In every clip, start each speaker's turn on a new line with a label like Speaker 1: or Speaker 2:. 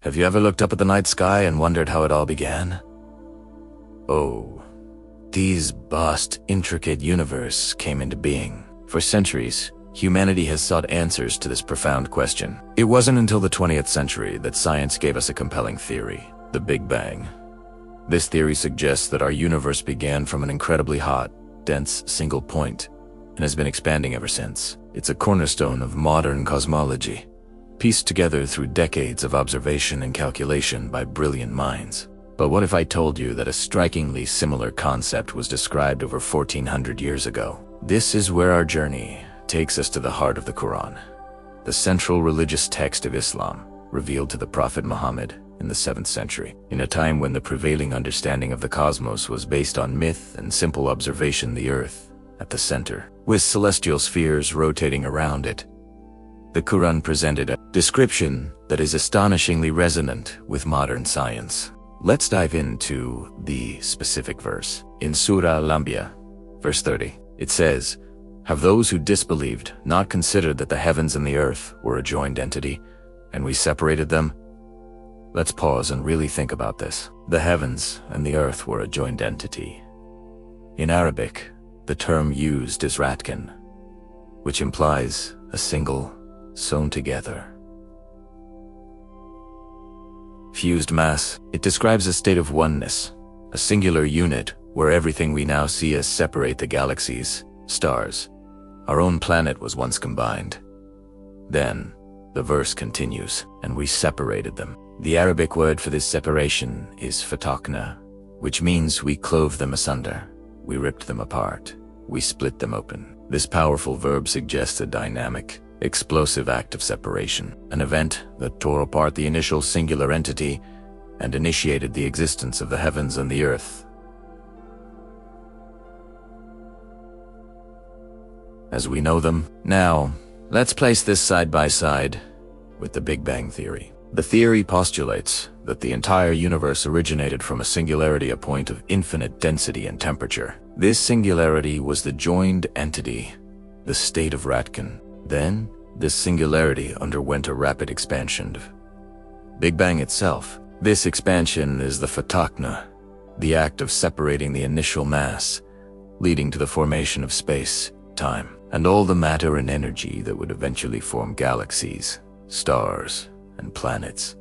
Speaker 1: Have you ever looked up at the night sky and wondered how it all began? Oh, these vast, intricate universe came into being. For centuries, humanity has sought answers to this profound question. It wasn't until the 20th century that science gave us a compelling theory, the Big Bang. This theory suggests that our universe began from an incredibly hot, dense single point and has been expanding ever since. It's a cornerstone of modern cosmology, pieced together through decades of observation and calculation by brilliant minds. But what if I told you that a strikingly similar concept was described over 1400 years ago? This is where our journey takes us to the heart of the Qur'an, the central religious text of Islam, revealed to the Prophet Muhammad in the 7th century, in a time when the prevailing understanding of the cosmos was based on myth and simple observation, the earth at the center, with celestial spheres rotating around it. The Qur'an presented a description that is astonishingly resonant with modern science. Let's dive into the specific verse. In Surah Al-Anbiya, verse 30, it says, "Have those who disbelieved not considered that the heavens and the earth were a joined entity, and we separated them?" Let's pause and really think about this. The heavens and the earth were a joined entity. In Arabic, the term used is ratkan, which implies a single, sewn together, fused mass. It describes a state of oneness, a singular unit where everything we now see as separate the galaxies, stars. Our own planet was once combined. Then, the verse continues, and we separated them. The Arabic word for this separation is fataqna, which means we clove them asunder, we ripped them apart, we split them open. This powerful verb suggests a dynamic, explosive act of separation, an event that tore apart the initial singular entity and initiated the existence of the heavens and the earth as we know them. Now, let's place this side by side with the Big Bang theory. The theory postulates that the entire universe originated from a singularity, a point of infinite density and temperature. This singularity was the joined entity, the state of Ratkin. Then, this singularity underwent a rapid expansion. Big Bang itself. This expansion is the fataqna, the act of separating the initial mass, leading to the formation of space, time, and all the matter and energy that would eventually form galaxies, stars, and planets.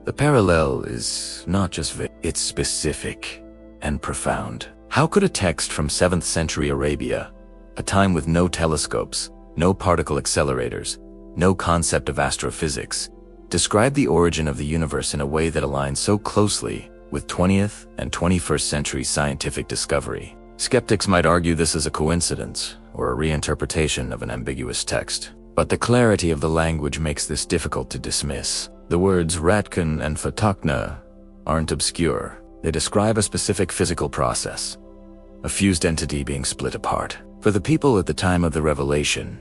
Speaker 1: The parallel is not just vague, it's specific and profound. How could a text from 7th century Arabia, a time with no telescopes, no particle accelerators, no concept of astrophysics, describe the origin of the universe in a way that aligns so closely with 20th and 21st century scientific discovery? Skeptics might argue this is a coincidence or a reinterpretation of an ambiguous text, but the clarity of the language makes this difficult to dismiss. The words ratkan and fataqna aren't obscure. They describe a specific physical process, a fused entity being split apart. For the people at the time of the revelation,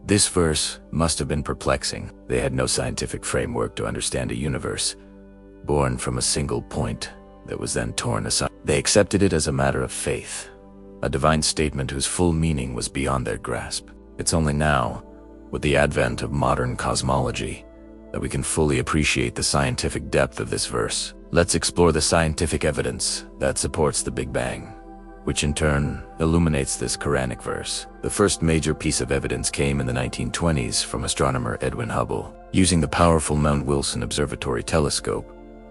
Speaker 1: this verse must have been perplexing. They had no scientific framework to understand a universe born from a single point that was then torn aside. They accepted it as a matter of faith, a divine statement whose full meaning was beyond their grasp. It's only now, with the advent of modern cosmology, that we can fully appreciate the scientific depth of this verse. Let's explore the scientific evidence that supports the Big Bang, which in turn illuminates this Quranic verse. The first major piece of evidence came in the 1920s from astronomer Edwin Hubble. Using the powerful Mount Wilson Observatory telescope,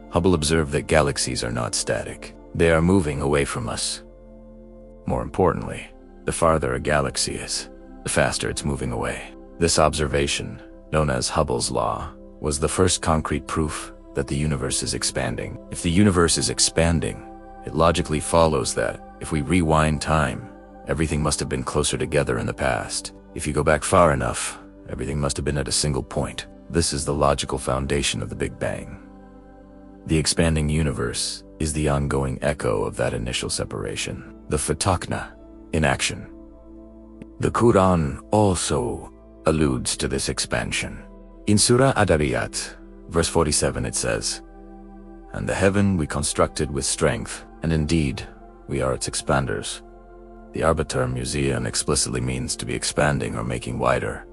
Speaker 1: Hubble observed that galaxies are not static. They are moving away from us. More importantly, the farther a galaxy is, the faster it's moving away. This observation, known as Hubble's law, was the first concrete proof that the universe is expanding. If the universe is expanding, it logically follows that, if we rewind time, everything must have been closer together in the past. If you go back far enough, everything must have been at a single point. This is the logical foundation of the Big Bang. The expanding universe is the ongoing echo of that initial separation. The fataqna, in action. The Qur'an also alludes to this expansion. In Surah Ad-Dariyat, verse 47, it says, "And the heaven we constructed with strength, and indeed, we are its expanders." The arbiter museum explicitly means to be expanding or making wider.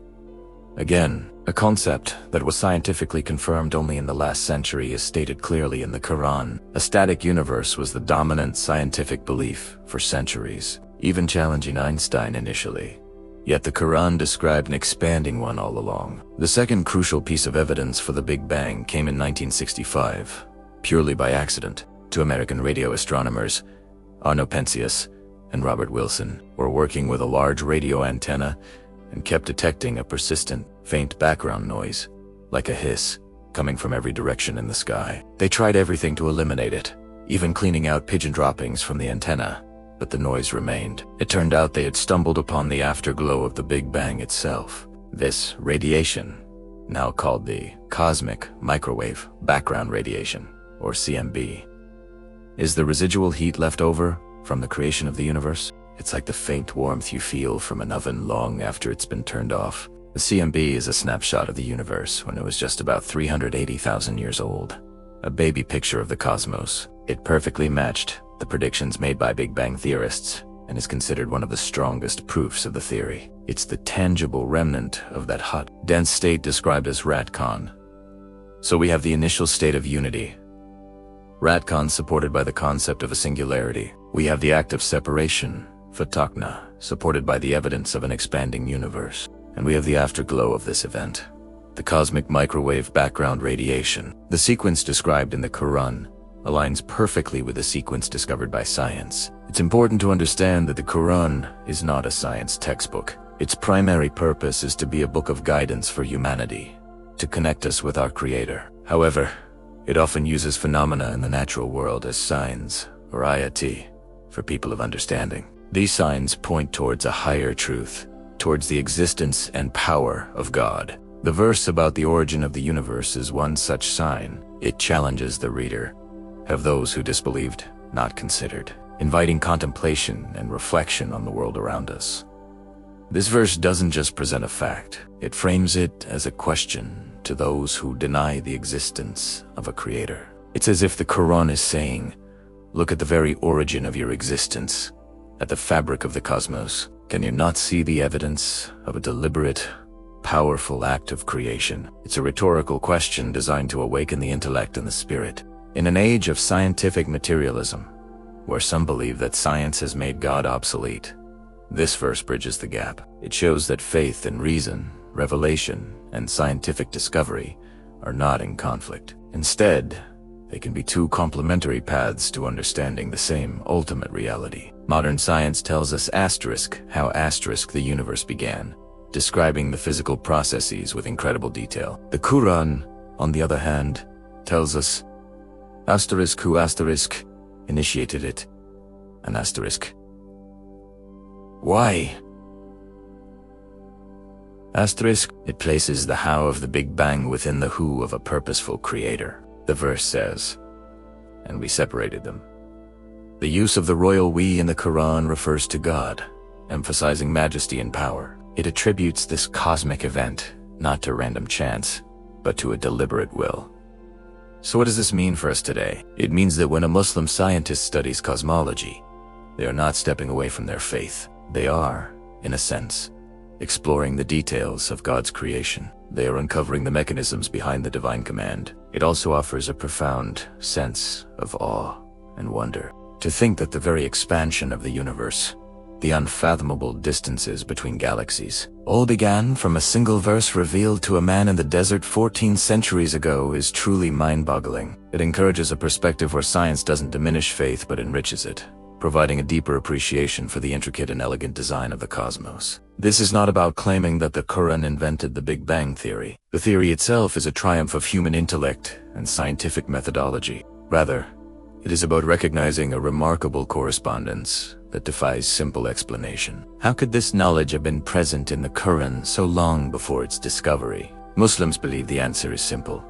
Speaker 1: Again, A concept that was scientifically confirmed only in the last century is stated clearly in the Qur'an. A static universe was the dominant scientific belief for centuries, even challenging Einstein initially. Yet the Qur'an described an expanding one all along. The second crucial piece of evidence for the Big Bang came in 1965, purely by accident. Two American radio astronomers, Arno Penzias and Robert Wilson, were working with a large radio antenna and kept detecting a persistent, faint background noise, like a hiss, coming from every direction in the sky. They tried everything to eliminate it, even cleaning out pigeon droppings from the antenna, but the noise remained. It turned out they had stumbled upon the afterglow of the Big Bang itself. This radiation, now called the cosmic microwave background radiation, or CMB, is the residual heat left over from the creation of the universe. It's like the faint warmth you feel from an oven long after it's been turned off. The CMB is a snapshot of the universe when it was just about 380,000 years old. A baby picture of the cosmos. It perfectly matched the predictions made by Big Bang theorists and is considered one of the strongest proofs of the theory. It's the tangible remnant of that hot, dense state described as Ratcon. So we have the initial state of unity. Ratcon supported by the concept of a singularity. We have the act of separation, Fatakna, supported by the evidence of an expanding universe. And we have the afterglow of this event, the cosmic microwave background radiation. The sequence described in the Qur'an aligns perfectly with the sequence discovered by science. It's important to understand that the Qur'an is not a science textbook. Its primary purpose is to be a book of guidance for humanity, to connect us with our Creator. However, it often uses phenomena in the natural world as signs, or ayati, for people of understanding. These signs point towards a higher truth, towards the existence and power of God. The verse about the origin of the universe is one such sign. It challenges the reader. Have those who disbelieved not considered, inviting contemplation and reflection on the world around us. This verse doesn't just present a fact, it frames it as a question to those who deny the existence of a creator. It's as if the Quran is saying, look at the very origin of your existence, at the fabric of the cosmos. Can you not see the evidence of a deliberate, powerful act of creation? It's a rhetorical question designed to awaken the intellect and the spirit. In an age of scientific materialism, where some believe that science has made God obsolete, this verse bridges the gap. It shows that faith and reason, revelation, and scientific discovery are not in conflict. Instead, they can be two complementary paths to understanding the same ultimate reality. Modern science tells us how the universe began, describing the physical processes with incredible detail. The Quran, on the other hand, tells us who initiated it, an asterisk. Why? Asterisk, it places the how of the Big Bang within the who of a purposeful creator. The verse says, and we separated them. The use of the royal we in the Quran refers to God, emphasizing majesty and power. It attributes this cosmic event not to random chance, but to a deliberate will. So what does this mean for us today? It means that when a Muslim scientist studies cosmology, they are not stepping away from their faith. They are, in a sense, exploring the details of God's creation. They are uncovering the mechanisms behind the divine command. It also offers a profound sense of awe and wonder. To think that the very expansion of the universe, the unfathomable distances between galaxies, all began from a single verse revealed to a man in the desert 14 centuries ago is truly mind-boggling. It encourages a perspective where science doesn't diminish faith but enriches it, providing a deeper appreciation for the intricate and elegant design of the cosmos. This is not about claiming that the Quran invented the Big Bang theory. The theory itself is a triumph of human intellect and scientific methodology. Rather, it is about recognizing a remarkable correspondence that defies simple explanation. How could this knowledge have been present in the Quran so long before its discovery? Muslims believe the answer is simple.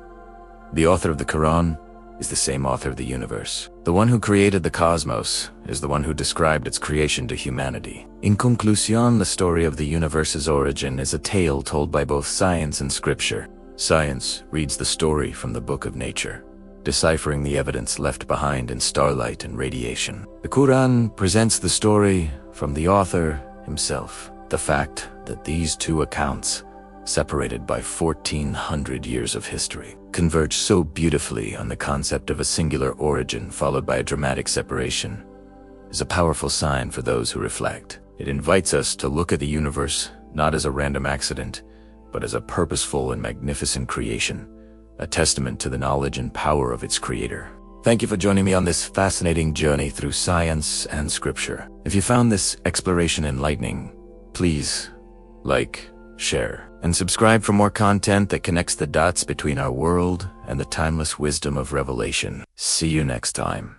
Speaker 1: The author of the Quran is the same author of the universe. The one who created the cosmos is the one who described its creation to humanity. In conclusion, the story of the universe's origin is a tale told by both science and scripture. Science reads the story from the book of nature, deciphering the evidence left behind in starlight and radiation. The Quran presents the story from the author himself. The fact that these two accounts separated by 1400 years of history, converge so beautifully on the concept of a singular origin followed by a dramatic separation, is a powerful sign for those who reflect. It invites us to look at the universe not as a random accident, but as a purposeful and magnificent creation, a testament to the knowledge and power of its creator. Thank you for joining me on this fascinating journey through science and scripture. If you found this exploration enlightening, please like, share, and subscribe for more content that connects the dots between our world and the timeless wisdom of revelation. See you next time.